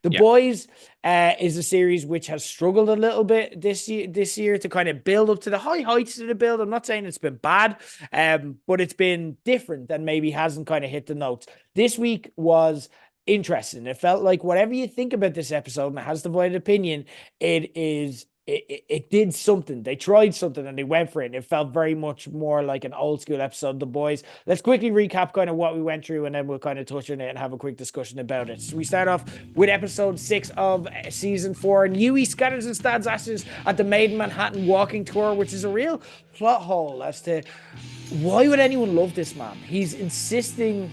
The Yeah. Boys is a series which has struggled a little bit this year to kind of build up to the high heights of the build. I'm not saying it's been bad, but it's been different and maybe hasn't kind of hit the notes. This week was interesting. It felt like whatever you think about this episode and it has divided opinion, it did something. They tried something and they went for it. And it felt very much more like an old school episode of The Boys. Let's quickly recap kind of what we went through and then we'll kind of touch on it and have a quick discussion about it. So we start off with episode 6 of season 4. And Hughie scatters and stands ashes at the Made in Manhattan walking tour, which is a real plot hole as to why would anyone love this man? He's insisting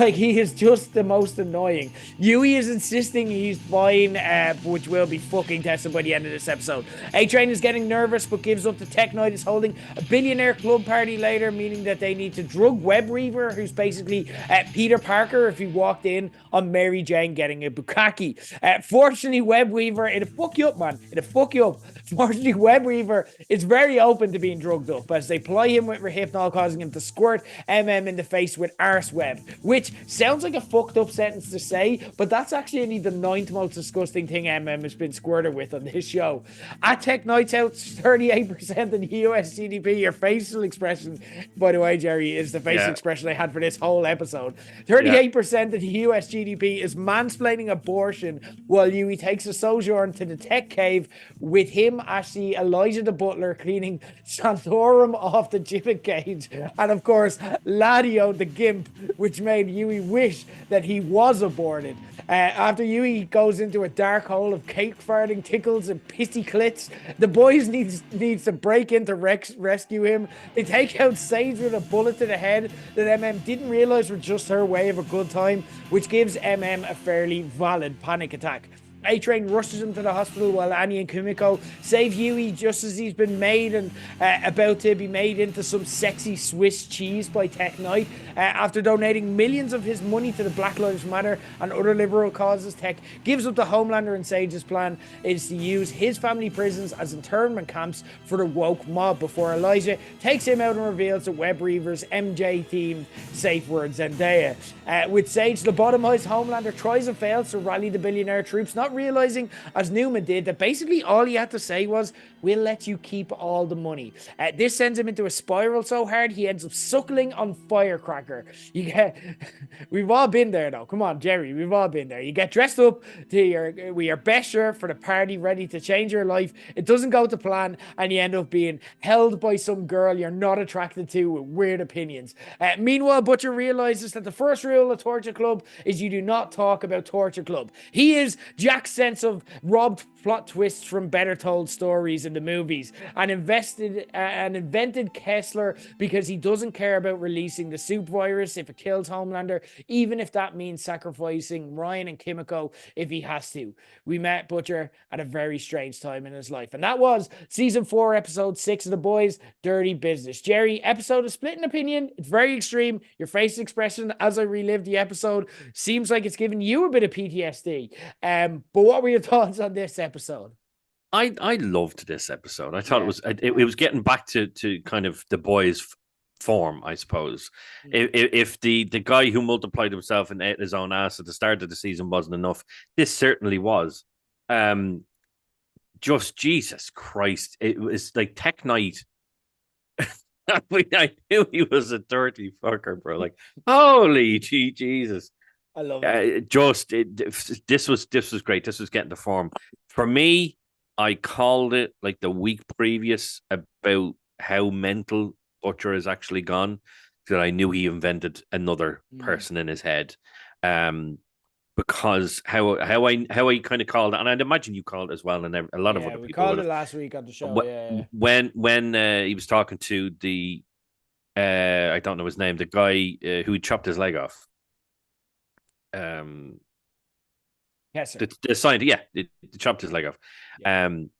like he is just the most annoying. Yui is insisting he's fine, which will be fucking tested by the end of this episode. A-Train is getting nervous but gives up. The Tech Knight is holding a billionaire club party later, meaning that they need to drug Web Weaver, who's basically Peter Parker if he walked in on Mary Jane getting a bukkake. Fortunately, Web Weaver, it'll fuck you up, man. It'll fuck you up. Fortunately, Web Weaver is very open to being drugged up as they ply him with Rehypnol, causing him to squirt MM in the face with Arse Web, which sounds like a fucked up sentence to say, but that's actually only the ninth most disgusting thing MM has been squirted with on this show. At Tech Nights Out, 38% of the US GDP, your facial expression, by the way, Jerry, is the facial Yeah. expression I had for this whole episode. Yeah. 38% of the US GDP is mansplaining abortion while Yui takes a sojourn to the tech cave with him, Ashley, Elijah the butler cleaning Santorum off the gibbet cage, and of course, Ladio the gimp, which made Yui wish that he was aborted. After Yui goes into a dark hole of cake farting tickles and pissy clits, the boys needs to break in to rescue him. They take out Sage with a bullet to the head that MM didn't realize was just her way of a good time, which gives MM a fairly valid panic attack. A-Train rushes him to the hospital while Annie and Kumiko save Yui just as he's been made and about to be made into some sexy Swiss cheese by Tech Knight. After donating millions of his money to the Black Lives Matter and other liberal causes, Tech gives up the Homelander, and Sage's plan is to use his family prisons as internment camps for the woke mob before Elijah takes him out and reveals that Web Reaver's MJ-themed safe word Zendaya. With Sage, the bottomized Homelander tries and fails to rally the billionaire troops, not realizing, as Newman did, that basically all he had to say was, "We'll let you keep all the money." This sends him into a spiral so hard he ends up suckling on Firecracker. We've all been there though. Come on, Jerry, we've all been there. You get dressed up with your best shirt for the party, ready to change your life. It doesn't go to plan, and you end up being held by some girl you're not attracted to with weird opinions. Meanwhile, Butcher realizes that the first rule of Torture Club is you do not talk about Torture Club. He is Jack's sense of robbed plot twists from better told stories in the movies, and invented Kessler because he doesn't care about releasing the soup virus if it kills Homelander, even if that means sacrificing Ryan and Kimiko if he has to. We met Butcher at a very strange time in his life, and that was season 4, episode 6 of The Boys, Dirty Business. Jerry, episode of split in opinion. It's very extreme. Your face expression as I relive the episode seems like it's giving you a bit of PTSD. But what were your thoughts on this episode? I loved this episode. I thought Yeah. it was getting back to kind of the boys' form, I suppose. If the guy who multiplied himself and ate his own ass at the start of the season wasn't enough, this certainly was. Um, just Jesus Christ, it was like Tech Knight. I mean, I knew he was a dirty fucker, bro. Like, holy Jesus. I loved it. This was great. This was getting the form. For me, I called it like the week previous about how mental Butcher has actually gone. That I knew he invented another person in his head. Um, because how I kind of called it, and I'd imagine you called it as well, and a lot of Yeah, other we people called would it have. last week on the show. Yeah, When he was talking to the I don't know his name, the guy who chopped his leg off. Um, yes, sir. the scientist, yeah, they chopped his leg off. Yeah. Um,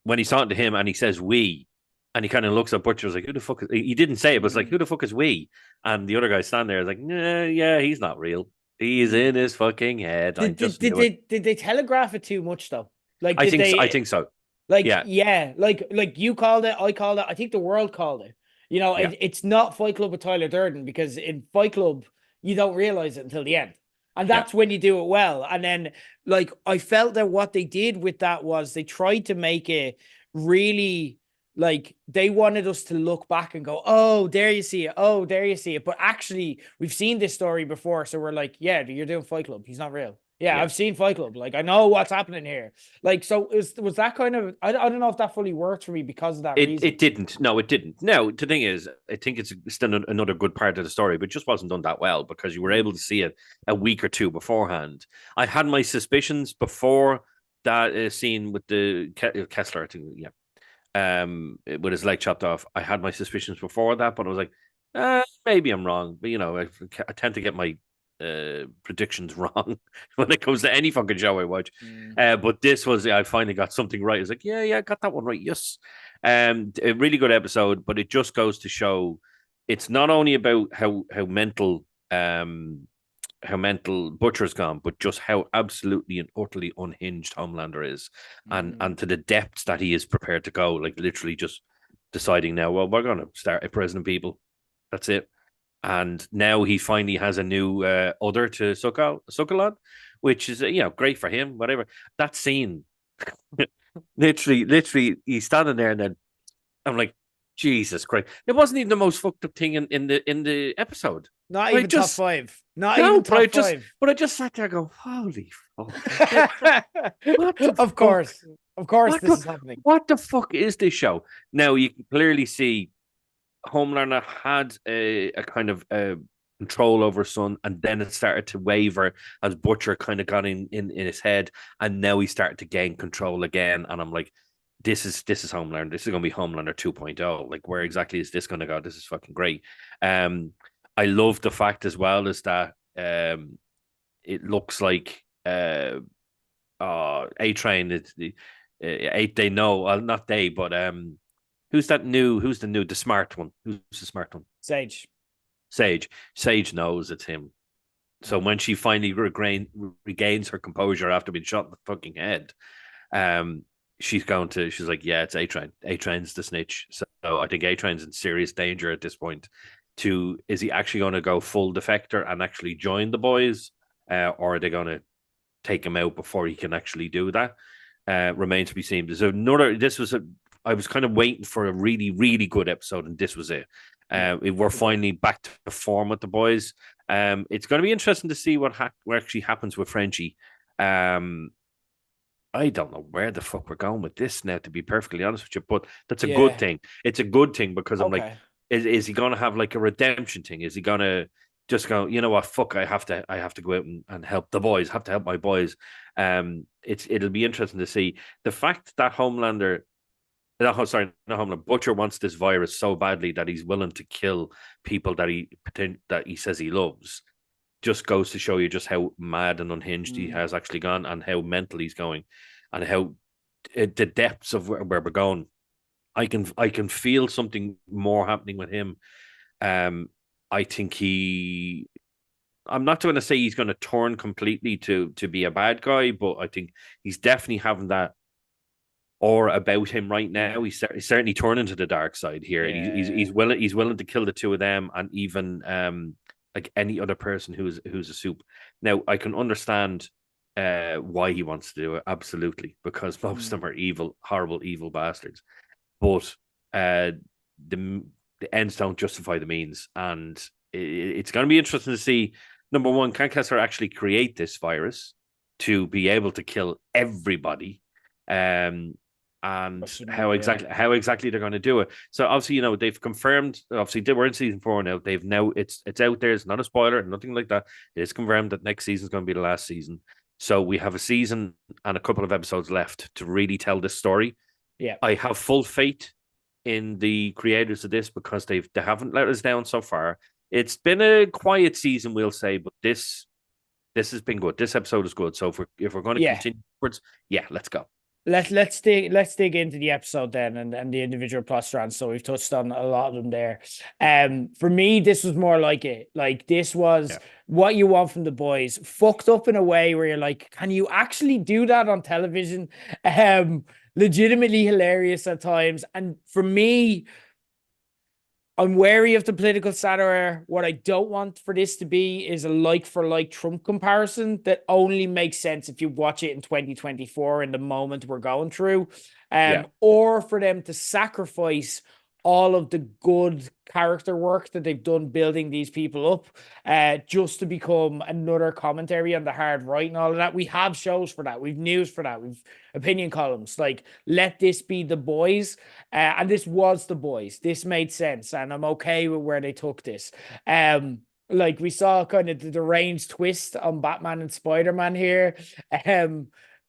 when he's talking to him and he says "we," and he kind of looks at Butcher, like, "Who the fuck?" He didn't say it, but it's like, "Who the fuck is we?" And the other guy standing there is like, "Nah, yeah, he's not real. He's in his fucking head. I Did, did, just did knew it." they did they telegraph it too much though? Like, I did think so. I they think so. like? Yeah, Yeah, like you called it, I called it. I think the world called it. yeah, It's not Fight Club with Tyler Durden because in Fight Club you don't realize it until the end. And that's when you do it well. And then, like, I felt that what they did with that was they tried to make it really like they wanted us to look back and go, oh, there you see it. Oh, there you see it. But actually, we've seen this story before. So we're like, yeah, you're doing Fight Club. He's not real. Yeah, I've seen Fight Club. Like, I know what's happening here. Like, so was that kind of, I don't know if that fully worked for me because of that reason. It didn't. No, it didn't. No, the thing is, I think it's still another good part of the story, but it just wasn't done that well because you were able to see it a week or two beforehand. I had my suspicions before that scene with the Kessler, I think, with his leg chopped off. I had my suspicions before that, but I was like, maybe I'm wrong. But I tend to get my predictions wrong when it comes to any fucking show I watch. But this was, I finally got something right. I was like, yeah, I got that one right. Yes. A really good episode, but it just goes to show it's not only about how mental Butcher's gone, but just how absolutely and utterly unhinged Homelander is, and to the depths that he is prepared to go, like literally just deciding now, well, we're going to start imprisoning people. That's it. And now he finally has a new other to suck on, which is great for him. Whatever that scene, literally, he's standing there, and then I'm like, Jesus Christ! It wasn't even the most fucked up thing in the episode. Not even top five. Not even top five. But I just sat there and go, holy fuck! Of course, this is happening. What the fuck is this show? Now you can clearly see Homelander had a kind of control over Son, and then it started to waver as Butcher kind of got in his head, and now he started to gain control again. And I'm like, this is Homelander. This is going to be Homelander 2.0. Like, where exactly is this going to go? This is fucking great. I love the fact as well is that it looks like A-Train. It's they know, well, not they, but who's the smart one? Who's the smart one? Sage knows it's him. So when she finally regains her composure after being shot in the fucking head, she's like, yeah, it's A-Train. A-Train's the snitch. So I think A-Train's in serious danger at this point. Is he actually going to go full defector and actually join the boys, or are they going to take him out before he can actually do that? Remains to be seen. I was kind of waiting for a really, really good episode, and this was it. We're finally back to form with the boys. It's going to be interesting to see what actually happens with Frenchie. I don't know where the fuck we're going with this now, to be perfectly honest with you, but that's a good thing. It's a good thing because I'm like, is he going to have like a redemption thing? Is he going to just go, you know what, fuck, I have to go out and help the boys, have to help my boys. It'll be interesting to see the fact that Homelander, Butcher wants this virus so badly that he's willing to kill people that he says he loves. Just goes to show you just how mad and unhinged he has actually gone, and how mental he's going, and how the depths of where we're going. I can feel something more happening with him. I think I'm not going to say he's going to turn completely to be a bad guy, but I think he's definitely having that aura about him right now. He's certainly turning to the dark side here. Yeah. He's willing to kill the two of them, and even like any other person who's a soup. Now I can understand why he wants to do it, absolutely, because most of them are evil, horrible, evil bastards. But the ends don't justify the means, and it's going to be interesting to see. Number one, can Kessler actually create this virus to be able to kill everybody? And how exactly they're going to do it. So obviously, they've confirmed. Obviously, we're in season 4 now. They've now it's out there. It's not a spoiler, nothing like that. It is confirmed that next season is going to be the last season. So we have a season and a couple of episodes left to really tell this story. Yeah, I have full faith in the creators of this because they haven't let us down so far. It's been a quiet season, we'll say, but this has been good. This episode is good. So if we're going to continue upwards, let's go. Let's dig into the episode then and the individual plot strands. So we've touched on a lot of them there. For me, this was more like it. Like, this was what you want from the boys, fucked up in a way where you're like, can you actually do that on television? Legitimately hilarious at times. And for me, I'm wary of the political satire. What I don't want for this to be is a like for like Trump comparison that only makes sense if you watch it in 2024 in the moment we're going through. Yeah. Or for them to sacrifice all of the good character work that they've done building these people up, just to become another commentary on the hard right and all of that. We have shows for that. We've news for that. We've opinion columns. Like, let this be The Boys. And this was The Boys. This made sense. And I'm okay with where they took this. Like we saw kind of the deranged twist on Batman and Spider-Man here.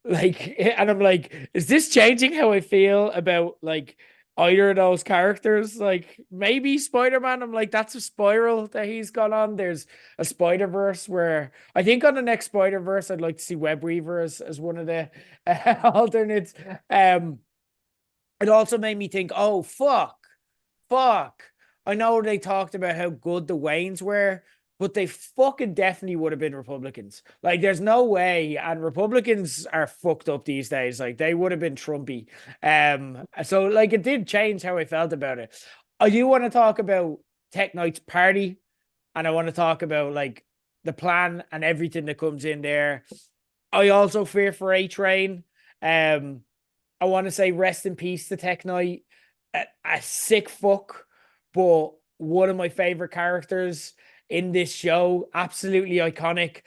Like, and I'm like, is this changing how I feel about like either of those characters? Like maybe Spider-Man, I'm like, that's a spiral that he's gone on. There's a Spider-Verse where I think on the next Spider-Verse, I'd like to see Web Weaver as one of the alternates. It also made me think, oh, fuck. I know they talked about how good the Waynes were, but they fucking definitely would have been Republicans. Like, there's no way. And Republicans are fucked up these days. Like, they would have been Trumpy. So like, it did change how I felt about it. I do want to talk about Tech Knight's party, and I want to talk about like the plan and everything that comes in there. I also fear for A-Train. I want to say rest in peace to Tech Knight. A sick fuck, but one of my favorite characters in this show. Absolutely iconic.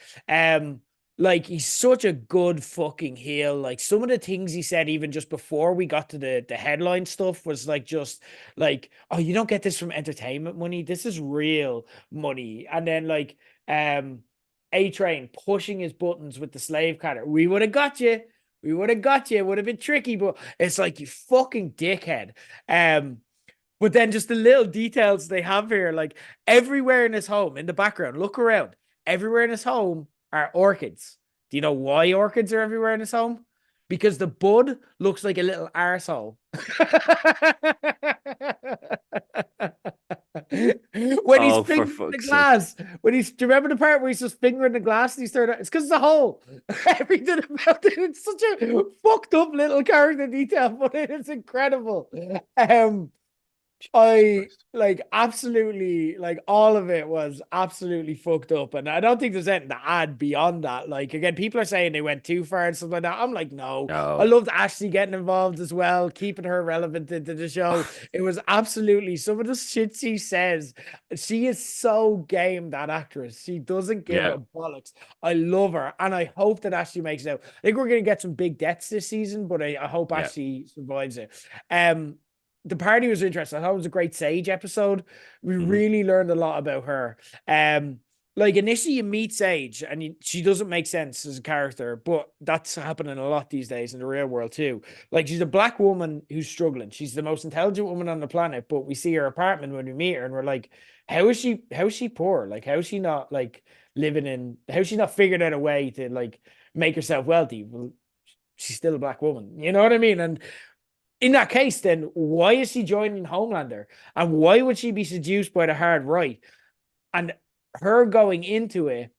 Like, he's such a good fucking heel. Like, some of the things he said even just before we got to the headline stuff was like, just like, oh, you don't get this from entertainment money. This is real money. And then like A-Train pushing his buttons with the slave cutter. We would have got you. We would have got you. It would have been tricky, but it's like, you fucking dickhead. But then just the little details they have here, like everywhere in his home, in the background, look around. Everywhere in his home are orchids. Do you know why orchids are everywhere in his home? Because the bud looks like a little arsehole. When he's Oh, for fingering the fuck's sake. glass, do you remember the part where he's just fingering the glass and he's turned out? It's because it's a hole. Everything about it, it's such a fucked up little character detail, but it's incredible. I like absolutely, like, all of it was absolutely fucked up, and I don't think there's anything to add beyond that. Like, again, people are saying they went too far and stuff like that. I'm like, no. I No. loved Ashley getting involved as well, keeping her relevant into the show. It was absolutely some of the shit she says. She is so game, that actress. She doesn't give Yeah. a bollocks. I love her, and I hope that Ashley makes it out. I think we're gonna get some big deaths this season, but I hope Yeah. Ashley survives it. The party was interesting. I thought it was a great Sage episode. We really learned a lot about her. Like, initially you meet Sage and she doesn't make sense as a character, but that's happening a lot these days in the real world too. Like, she's a black woman who's struggling. She's the most intelligent woman on the planet, but we see her apartment when we meet her and we're like, how is she poor? Like, how is she not like how is she not figured out a way to like make herself wealthy? Well, she's still a black woman. You know what I mean? And in that case, then why is she joining Homelander? And why would she be seduced by the hard right? And her going into it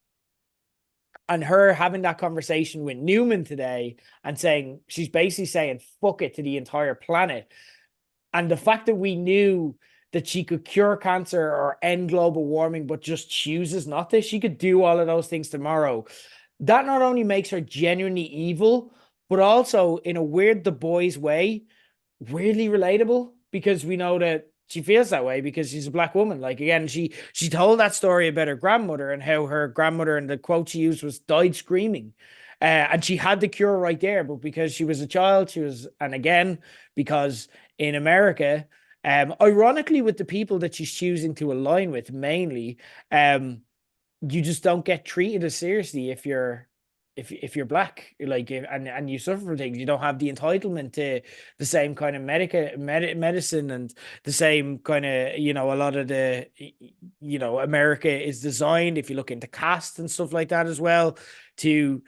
and her having that conversation with Newman today and saying, she's basically saying, fuck it to the entire planet. And the fact that we knew that she could cure cancer or end global warming, but just chooses not to, she could do all of those things tomorrow. That not only makes her genuinely evil, but also in a weird The Boys way, weirdly relatable, because we know that she feels that way because she's a black woman. Like, again, she told that story about her grandmother and how her grandmother, and the quote she used was, died screaming. And she had the cure right there, but because she was a child, and again, because in America, ironically, with the people that she's choosing to align with mainly, you just don't get treated as seriously if you're black, like, and you suffer from things. You don't have the entitlement to the same kind of medicine and the same kind of, a lot of the, America is designed, if you look into caste and stuff like that as well, to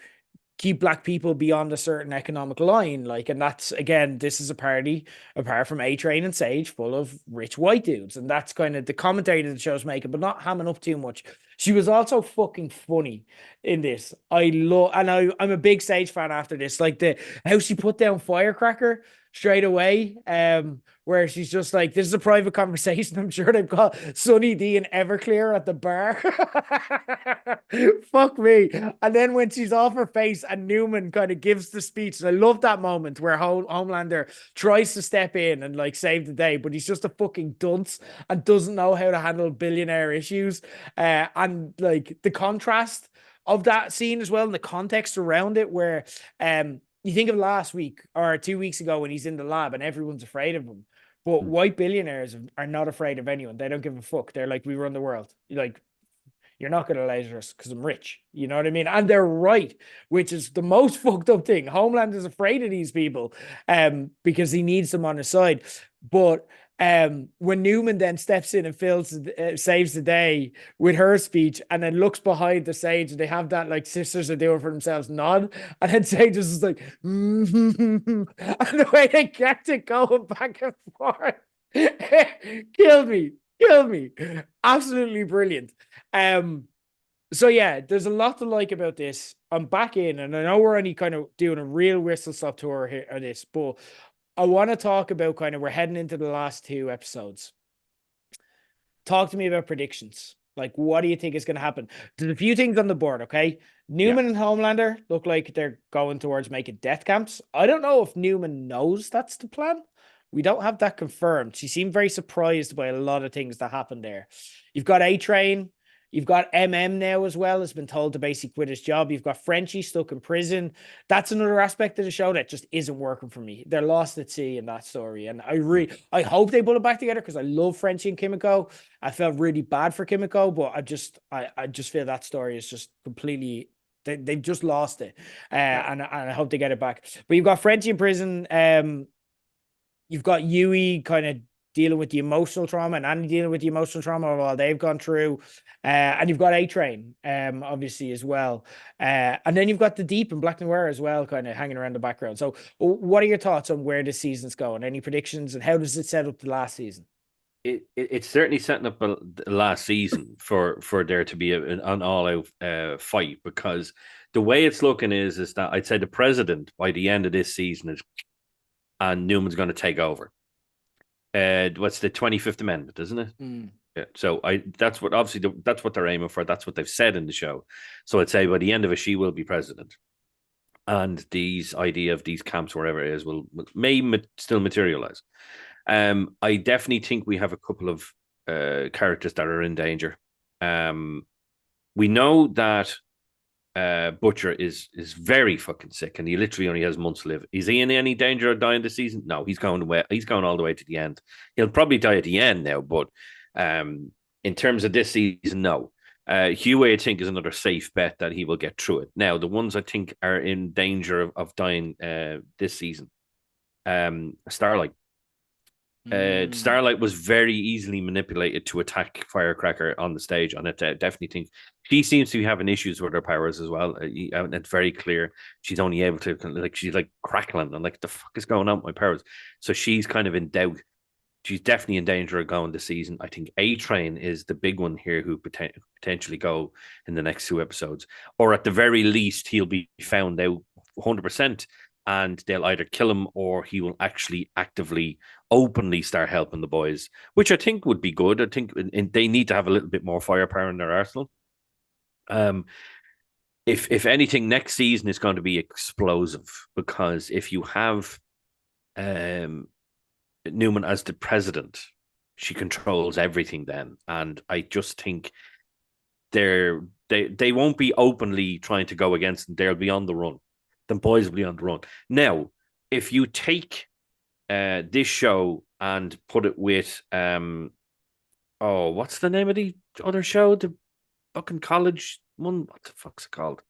keep black people beyond a certain economic line. Like, and that's, again, this is a party apart from A-Train and Sage full of rich white dudes, and that's kind of the commentary that the show's making, but not hamming up too much. She was also fucking funny in this. I'm a big Sage fan after this. Like how she put down Firecracker straight away. Where she's just like, this is a private conversation. I'm sure they've got Sunny D and Everclear at the bar. Fuck me. And then when she's off her face and Newman kind of gives the speech, and I love that moment where Homelander tries to step in and like save the day, but he's just a fucking dunce and doesn't know how to handle billionaire issues. And like the contrast of that scene as well, and the context around it, where you think of last week or 2 weeks ago when he's in the lab and everyone's afraid of him. But white billionaires are not afraid of anyone. They don't give a fuck. They're like, we run the world. Like, you're not going to laser us because I'm rich. You know what I mean? And they're right, which is the most fucked up thing. Homeland is afraid of these people because he needs them on his side. But when Newman then steps in and saves the day with her speech and then looks behind the Sage and they have that like sisters are doing for themselves nod, and then Sage is just like and the way they kept it going back and forth killed me, absolutely brilliant. So yeah, there's a lot to like about this. I'm back in, and I know we're only kind of doing a real whistle stop tour here of this, but I want to talk about kind of, we're heading into the last 2 episodes. Talk to me about predictions. Like, what do you think is going to happen? There's a few things on the board, okay? Newman and Homelander look like they're going towards making death camps. I don't know if Newman knows that's the plan. We don't have that confirmed. She seemed very surprised by a lot of things that happened there. You've got A-Train. You've got MM now as well, has been told to basically quit his job. You've got Frenchie stuck in prison. That's another aspect of the show that just isn't working for me. They're lost at sea in that story. And I hope they pull it back together because I love Frenchie and Kimiko. I felt really bad for Kimiko, but I just feel that story is just completely, they've just lost it. And I hope they get it back. But you've got Frenchie in prison. You've got Yui kind of dealing with the emotional trauma and Andy dealing with the emotional trauma while they've gone through. And you've got A-Train, obviously, as well. And then you've got the Deep and Black Noir as well, kind of hanging around the background. So what are your thoughts on where this season's going? Any predictions, and how does it set up the last season? It's certainly setting up the last season for there to be an all-out fight, because the way it's looking is that I'd say the president by the end of this season is, and Newman's going to take over. What's the 25th Amendment, isn't it? Yeah. So that's what they're aiming for. That's what they've said in the show. So I'd say by the end of it, she will be president, and these idea of these camps, wherever it is, may still materialize. I definitely think we have a couple of characters that are in danger. We know that Butcher is very fucking sick, and he literally only has months to live. Is he in any danger of dying this season? No, he's going away. He's going all the way to the end. He'll probably die at the end now, but in terms of this season, no. Huey, I think, is another safe bet that he will get through it. Now, the ones I think are in danger of dying this season, Starlight. Starlight was very easily manipulated to attack Firecracker on the stage, and I definitely think she seems to be having issues with her powers as well. And it's very clear she's only able to, like, she's like crackling and like, the fuck is going on with my powers? So she's kind of in doubt. She's definitely in danger of going this season. I think A-Train is the big one here who potentially go in the next 2 episodes, or at the very least he'll be found out 100%. And they'll either kill him or he will actually actively, openly start helping the boys, which I think would be good. I think they need to have a little bit more firepower in their arsenal. If anything, next season is going to be explosive, because if you have Newman as the president, she controls everything then. And I just think they won't be openly trying to go against them. They'll be on the run. The boys will be on the run. Now, if you take this show and put it with what's the name of the other show? The fucking college one? What the fuck's it called?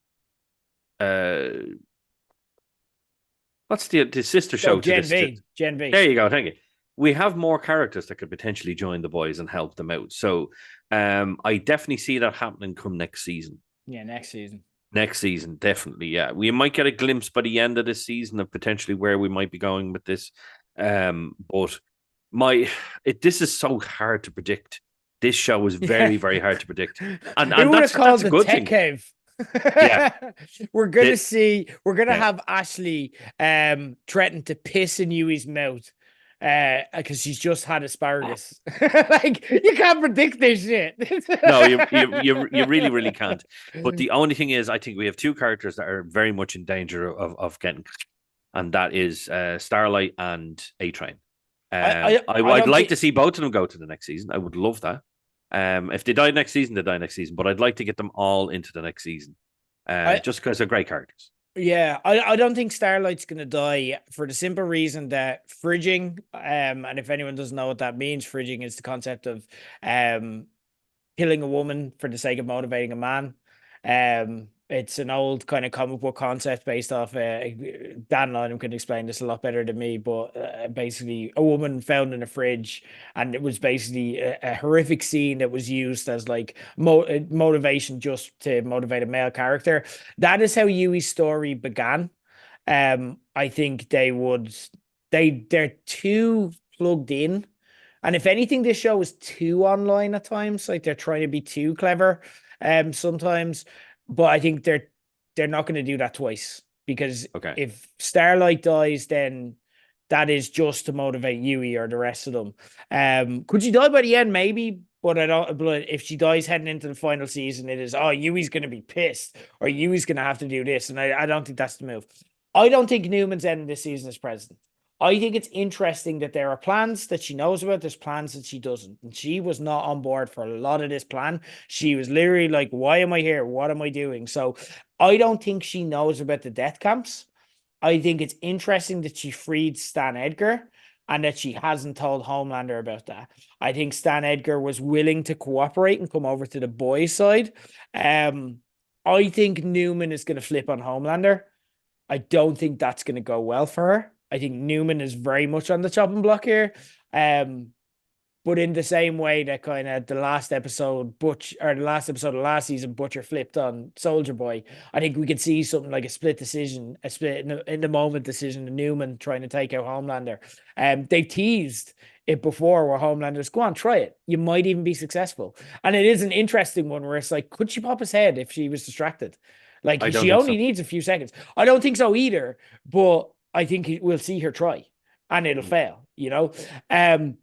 What's the sister show to Gen this? V. Gen V. There you go, thank you. We have more characters that could potentially join the boys and help them out. So I definitely see that happening come next season. Yeah, next season. Next season, definitely, yeah. We might get a glimpse by the end of this season of potentially where we might be going with this. But this is so hard to predict This show was very, very hard to predict, and Who would have that's called a the good tech thing. cave? Yeah, We're gonna yeah. have Ashley threaten to piss in Yui's mouth because she's just had asparagus. Like, you can't predict this shit. No, you really, really can't. But the only thing is, I think we have two characters that are very much in danger of getting, and that is Starlight and A Train. I I'd don't like think to see both of them go to the next season. I would love that. If they die next season, they die next season. But I'd like to get them all into the next season, I just because they're great characters. Yeah, I don't think Starlight's gonna die for the simple reason that fridging, and if anyone doesn't know what that means, fridging is the concept of um killing a woman for the sake of motivating a man. It's an old kind of comic book concept based off Dan Lynham can explain this a lot better than me, but basically a woman found in a fridge, and it was basically a horrific scene that was used as like motivation just to motivate a male character. That is how Yui's story began. I think they're too plugged in. And if anything, this show is too online at times. Like, they're trying to be too clever sometimes. But I think they're not going to do that twice, because Okay. if Starlight dies, then that is just to motivate Yui or the rest of them. Could she die by the end? Maybe, but I don't. But if she dies heading into the final season, it is, oh, Yui's going to be pissed, or Yui's going to have to do this, and I don't think that's the move. I don't think Newman's ending this season as president. I think it's interesting that there are plans that she knows about. There's plans that she doesn't. And she was not on board for a lot of this plan. She was literally like, why am I here? What am I doing? So I don't think she knows about the death camps. I think it's interesting that she freed Stan Edgar and that she hasn't told Homelander about that. I think Stan Edgar was willing to cooperate and come over to the boys' side. I think Newman is going to flip on Homelander. I don't think that's going to go well for her. I think Newman is very much on the chopping block here. But in the same way that kind of the last episode of last season, Butcher flipped on Soldier Boy, I think we could see something like a split in the moment decision of Newman trying to take out Homelander. They've teased it before where Homelander's, go on, try it. You might even be successful. And it is an interesting one where it's like, could she pop his head if she was distracted? Like, she only needs a few seconds. I don't think so either, but I think we'll see her try, and it'll fail, you know? MM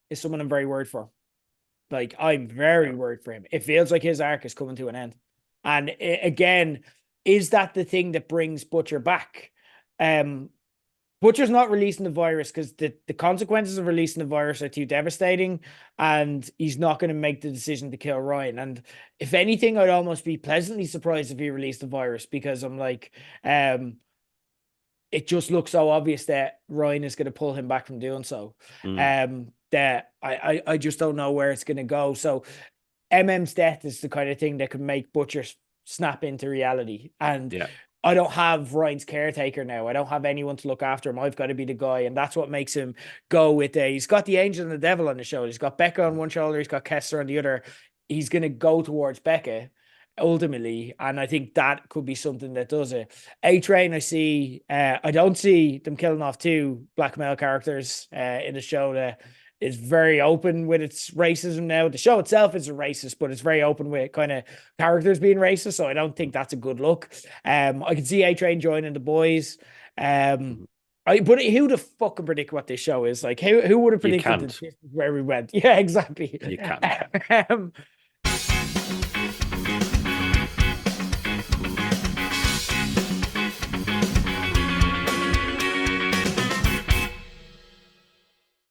is someone I'm very worried for. Like, I'm very worried for him. It feels like his arc is coming to an end. And again, is that the thing that brings Butcher back? Butcher's not releasing the virus because the consequences of releasing the virus are too devastating, and he's not going to make the decision to kill Ryan. And if anything, I'd almost be pleasantly surprised if he released the virus, because I'm like, it just looks so obvious that Ryan is going to pull him back from doing so. That I just don't know where it's going to go. So MM's death is the kind of thing that could make Butcher snap into reality. And I don't have Ryan's caretaker now. I don't have anyone to look after him. I've got to be the guy. And that's what makes him go with he's got the angel and the devil on the shoulder. He's got Becca on one shoulder. He's got Kester on the other. He's going to go towards Becca ultimately, and I think that could be something that does it. A-Train, I don't see them killing off two black male characters in the show that is very open with its racism now. The show itself is a racist, but it's very open with kind of characters being racist, so I don't think that's a good look. I can see A-Train joining the boys. But who the fuck can predict what this show is? Like, who would have predicted that this is where we went? Yeah, exactly. You can't.